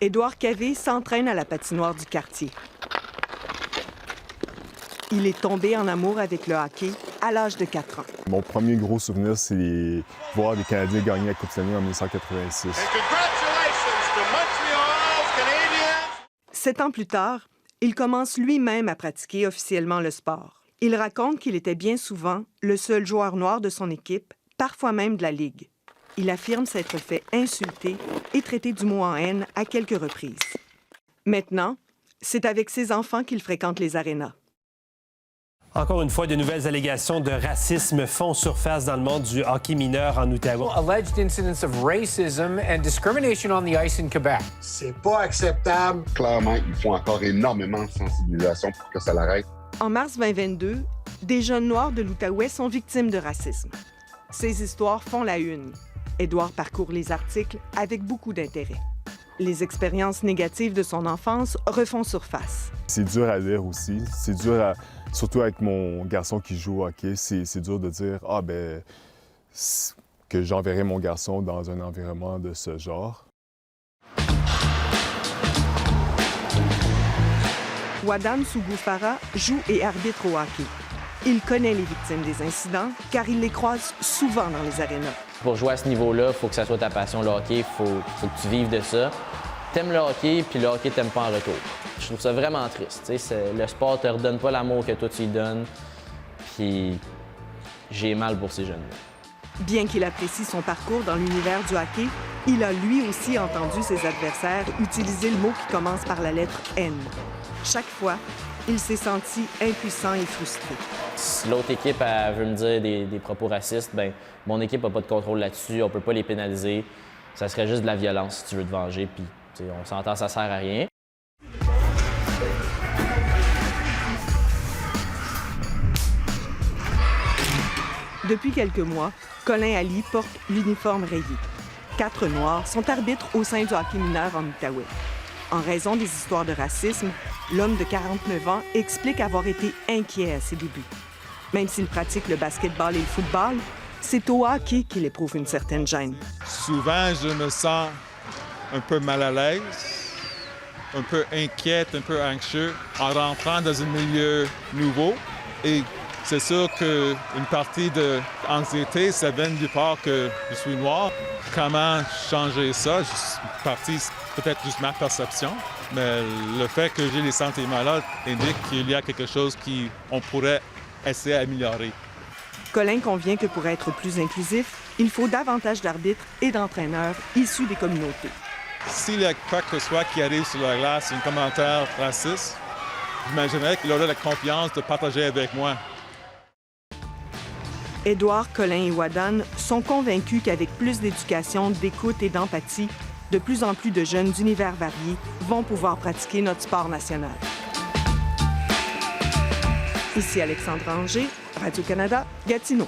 Édouard Cavé s'entraîne à la patinoire du quartier. Il est tombé en amour avec le hockey à l'âge de 4 ans. Mon premier gros souvenir, c'est voir les Canadiens gagner la Coupe Stanley en 1986. 7 ans plus tard, il commence lui-même à pratiquer officiellement le sport. Il raconte qu'il était bien souvent le seul joueur noir de son équipe, parfois même de la Ligue. Il affirme s'être fait insulter et traiter du mot en haine à quelques reprises. Maintenant, c'est avec ses enfants qu'il fréquente les arénas. Encore une fois, de nouvelles allégations de racisme font surface dans le monde du hockey mineur en Outaouais. Alleged incidents of racism and discrimination on the ice in Quebec. C'est pas acceptable. Clairement, il faut encore énormément de sensibilisation pour que ça l'arrête. En mars 2022, des jeunes noirs de l'Outaouais sont victimes de racisme. Ces histoires font la une. Édouard parcourt les articles avec beaucoup d'intérêt. Les expériences négatives de son enfance refont surface. C'est dur à lire aussi. C'est dur à... Surtout avec mon garçon qui joue au hockey, c'est dur de dire que j'enverrai mon garçon dans un environnement de ce genre. Wadan Sougoufara joue et arbitre au hockey. Il connaît les victimes des incidents car il les croise souvent dans les arénas. Pour jouer à ce niveau-là, il faut que ça soit ta passion, le hockey. Il faut que tu vives de ça. T'aimes le hockey, puis le hockey t'aime pas en retour. Je trouve ça vraiment triste. Le sport te redonne pas l'amour que toi tu y donnes. Puis j'ai mal pour ces jeunes-là. Bien qu'il apprécie son parcours dans l'univers du hockey, il a lui aussi entendu ses adversaires utiliser le mot qui commence par la lettre N. Chaque fois, il s'est senti impuissant et frustré. Si l'autre équipe elle veut me dire des propos racistes, ben mon équipe n'a pas de contrôle là-dessus, on peut pas les pénaliser. Ça serait juste de la violence si tu veux te venger, puis on s'entend, ça sert à rien. Depuis quelques mois, Colin Ali porte l'uniforme rayé. 4 Noirs sont arbitres au sein du hockey mineur en Outaouais. En raison des histoires de racisme, l'homme de 49 ans explique avoir été inquiet à ses débuts. Même s'il pratique le basketball et le football, c'est au hockey qu'il éprouve une certaine gêne. Souvent, je me sens un peu mal à l'aise, un peu inquiète, un peu anxieux en rentrant dans un milieu nouveau. Et c'est sûr qu'une partie de l'anxiété, ça vient du fait que je suis noir. Comment changer ça? Partie, peut-être juste ma perception, mais le fait que j'ai les sentiments-là indique qu'il y a quelque chose qu'on pourrait essayer d'améliorer. Colin convient que pour être plus inclusif, il faut davantage d'arbitres et d'entraîneurs issus des communautés. S'il y a quoi que ce soit qui arrive sur la glace, un commentaire raciste, j'imaginerais qu'il aurait la confiance de partager avec moi. Édouard, Colin et Wadan sont convaincus qu'avec plus d'éducation, d'écoute et d'empathie, de plus en plus de jeunes d'univers variés vont pouvoir pratiquer notre sport national. Ici Alexandre Anger, Radio-Canada, Gatineau.